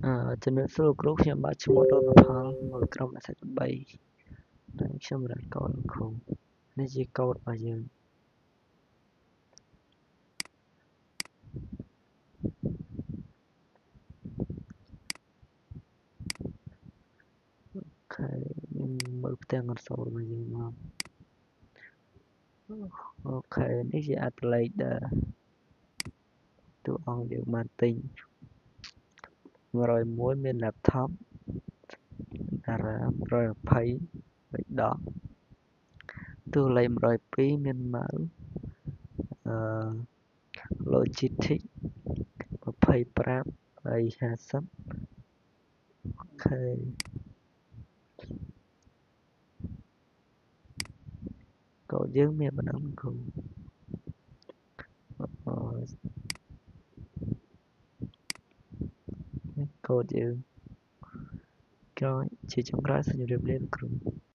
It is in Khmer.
ជំរាបសួរលោកគ្រូខ្ញុំបាទឈ្មោះដុលប្រផលមកក្រុមអាស័យ3ហើយខ្ញុំរកកូដលោកគ្រូនេះជាកូដរបស់យើងខេមើលផ្ទាំងកន្សោលរបស់យើងមកអូខេនេះជាអត្ថលេខដែលតួអង្គយើងបានទិញ101មាន laptop តារា120បិចដកតួលេខ102មាន mouse អឺ Logitech 25 350អូខេកូដយើងមានប៉ុណ្ណឹងគ្រូកូដយើងក្រោយជាចុងក្រោយសូមជម្រាបលាលោកគ្រូ